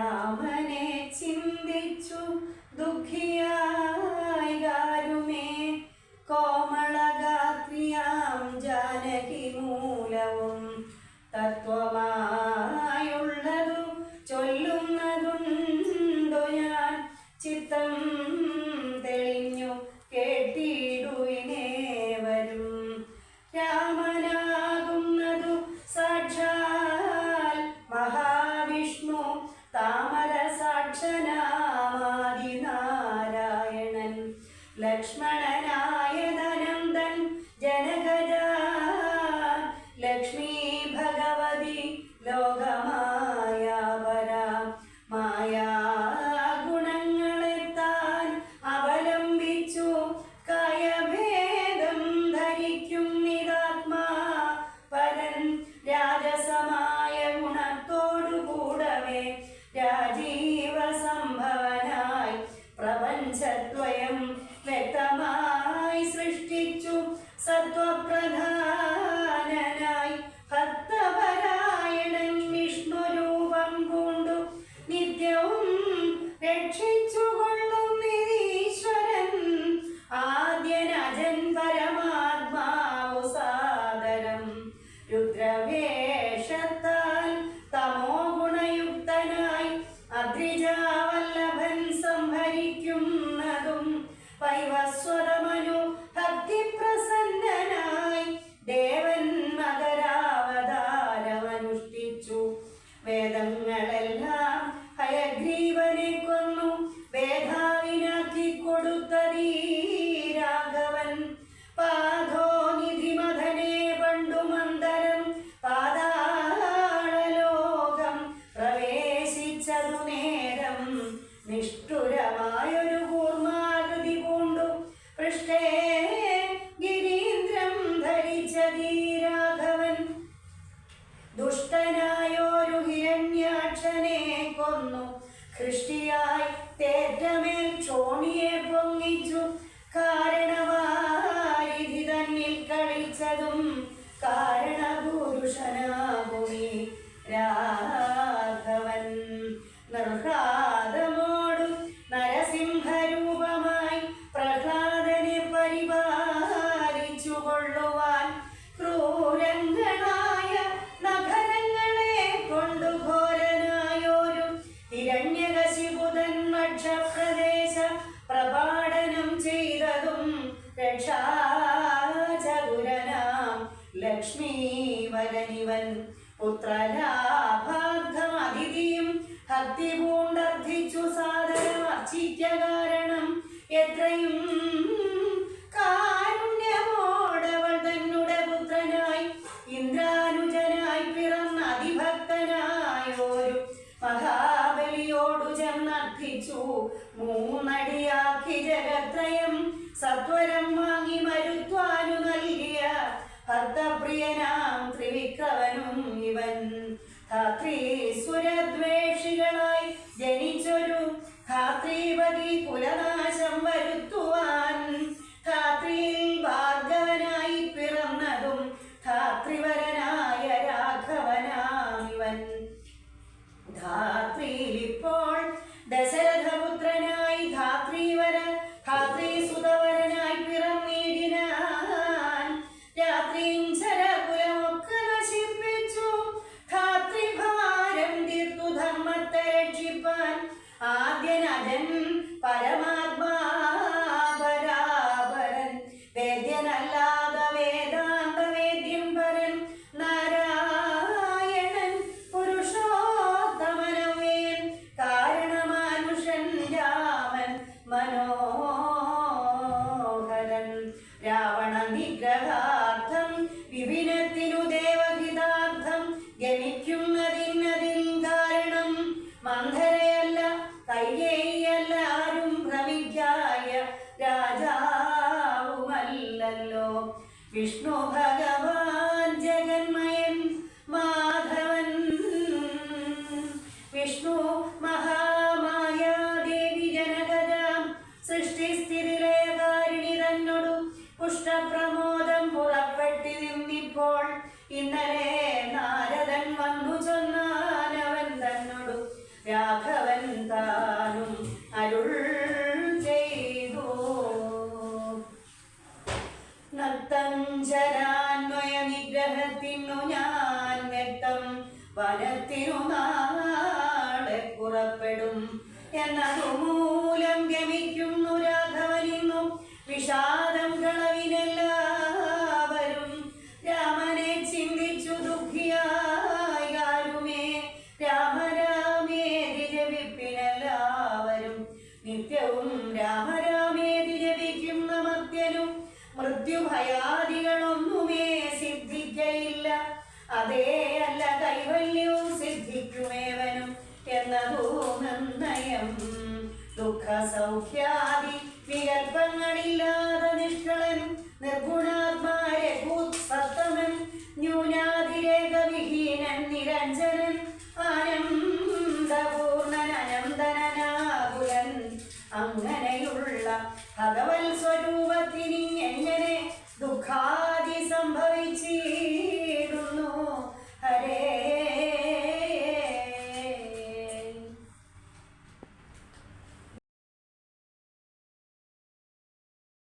രാമനെ ചിന്തിച്ചു ദുഃഖിയായി ഗാരുമേ കോമളഗാത്രിയാം ജാനകി മൂലവും തത്വമായുള്ളതു ചൊല്ലുന്നതുണ്ടു ഞാൻ ചിത്തം തെളിഞ്ഞു കേട്ടിടുവിനേവരും. രാമനാകുന്നതു സാക്ഷാൽ മഹാവിഷ്ണു താമര സാക്ഷനാമാദിനാരായണൻ ലക്ഷ്മണനായ ധനന്ദൻ ജനകജ ലക്ഷ്മീ ഭഗവതി ലോകമായ പരാ മായാ ഗുണങ്ങളെ താൻ അവലംബിച്ചു കായഭേദം ധരിക്കും നിരാത്മാ പരൻ രാജസമായ ഗുണത്തോടുകൂടവേ രാജീവ സംഭവനായി പ്രപഞ്ചദ്വയം വ്യക്തമായി സൃഷ്ടിച്ചു സത്വപ്രധാനനായി ഭക്തപരായണൻ വിഷ്ണുരൂപം പൂണ്ടു നിത്യവും രക്ഷിച്ചുകൊള്ളുന്നീശ്വരൻ ആദ്യനജൻ പരമാത്മാവു സാദരം രുദ്രവേഷത്താൽ തമോ ഗുണയുക്തനായി അദ്രിജാവല്ലഭൻ സംഹരിക്കുന്നതും വൈവസ്വതമനു ഭക്തിപ്രസന്നനായി ദേവൻ മകരാവതാരമനുഷ്ഠിച്ചു. വേദങ്ങളെല്ലാം ഹയഗ്രീവനെ കൊന്നു വേദാവിനാക്കി കൊടുത്തതീ രാഘവൻ. പാദോനിധിമഥനെ പണ്ടു മന്ദരം പാതാളലോകം പ്രവേശിച്ചതു നേരം നിഷ്ഠുരമായൊരു കൂർമാകൃതി പൂണ്ടു പൃഷ്ഠേ ഗിരീന്ദ്രം ധരിച്ചതീ രാഘവൻ. ദുഷ്ടനായൊരു ഹിരണ്യാക്ഷനെ കൊന്നു കൃഷ്ടിയായി തേറ്റമേൽ ക്ഷോണിയെ പൊങ്ങിച്ചു. കാരണവാരിധി തന്നിൽ കളിച്ചതും കാരണപുരുഷനാകുമീ രാഘവൻ. നിർഹ്ലാദമോടു നരസിംഹരൂപമായി പ്രഹ്ലാദനെ പരിപാലിച്ചു കൊള്ളുവാൻ ക്രൂരങ്ങളായ നഖരങ്ങളെ കൊണ്ടു ഘോരനായൊരു ഹിരണ്യകശിപുതൻ വക്ഷപ്രദേശ പ്രപാടനം ചെയ്തതും രക്ഷാചതുരനാം ലക്ഷ്മീവരനിവൻ. പുത്രലാഭാർത്ഥം അതിഥിയും ഭക്തി പൂണ്ടർത്ഥിച്ചു സാദരം അർച്ചിക്ക കാരണം എത്രയും കാരുണ്യമോടവൾ തന്നെ പുത്രനായി ഇന്ദ്രാനുജനായി പിറന്ന അതിഭക്തനായൊരു മഹാബലിയോടു ചെന്നർത്ഥിച്ചു. മൂന്നടിയാക്കി ജഗത്രയം സത്വരം വാങ്ങി മരുത്വാനു നൽകിയ ഭക്തപ്രിയനാം ത്രിവിക്രമനും ഇവൻ. ധാത്രീസുരദ്വേഷികളായി ജനിച്ചൊരു ധാത്രീപതി കുലനാശം വരുത്തുവാൻ ധാത്രിയിൽ ഭാർഗവനായി പിറന്നതും ധാത്രിവരനായ രാഘവനാമിവൻ. ധാത്രിയിൽ ഇപ്പോൾ ദശരഥപുത്രനായി ധാത്രീസുതവരനായി പിറന്നിടിനാൻ. രാത്രീഞ്ചരകുലമൊക്കെ നശിപ്പിച്ചു ധാത്രിഭാരം തീർത്തു ധർമ്മത്തെ രക്ഷിപ്പാൻ. ആദ്യനജൻ പരമാത്മാ പരാപരൻ വേദ്യനല്ലാതെ വേദാന്ത വേദ്യം പരൻ നാരായണൻ പുരുഷോത്തമനവേൻ കാരണമാനുഷൻ രാമൻ മനോഹരൻ. രാവണ നിഗ്രഹാർത്ഥം വിപിനത്തിനു ദേവഹിതാർത്ഥം ഗമിക്കുന്നതിനതിൻ കാരണം മന്ധരയല്ല കൈകേയിയല്ല ആരും ഭ്രമിക്കായ രാജാവുമല്ലല്ലോ. വിഷ്ണു ഭഗവാൻ ജഗന്മയൻ മാധവൻ. വിഷ്ണു മഹാമായാദേവി ജനകജാം സൃഷ്ടിസ്ഥിതിലയകാരിണി തന്നോടു പുഷ്ടപ്രമോദം പുറപ്പെട്ടി നിന്നിപ്പോൾ. ഇന്നലെ നാരദൻ വന്നു ചൊന്നാനവൻ തന്നോടു രാഘവൻ താനും അരുൾ ചെയ്തു. നത്തഞ്ചരാന്വയ നിഗ്രഹത്തിനു ഞാൻ വ്യക്തം വനത്തിനു നാളെ പുറപ്പെടും എന്നതു മൂലം ഗമിക്കുന്നു രാഘവനിന്നും വിഷാദം കളവിനെല്ലാവരും. രാമനെ ചിന്തിച്ചു ദുഃഖിയായി ആരുമേ രാമരാമേതി ജപിപ്പിനെല്ലാവരും. നിത്യവും രാമരാമേതി ജപിക്കുന്ന മർത്യനും മൃത്യുഭയാദികളൊന്നുമേ സിദ്ധിക്കയില്ല. അതേ അല്ല കൈവല്യവും സിദ്ധിക്കുമേവനും എന്നതോ നിർണയം. ദുഃഖ സൗഖ്യാദി വികൽപ്പങ്ങളില്ലാതെ നിഷ്കളൻ നിർഗുണാത്മാരെ സത്തമൻ ന്യൂനാതിരേകവിഹീനൻ നിരഞ്ജനൻ ആനന്ദപൂർണൻ അനന്തനാകുലൻ അങ്ങനെയുള്ള ഭഗവത്സ്വ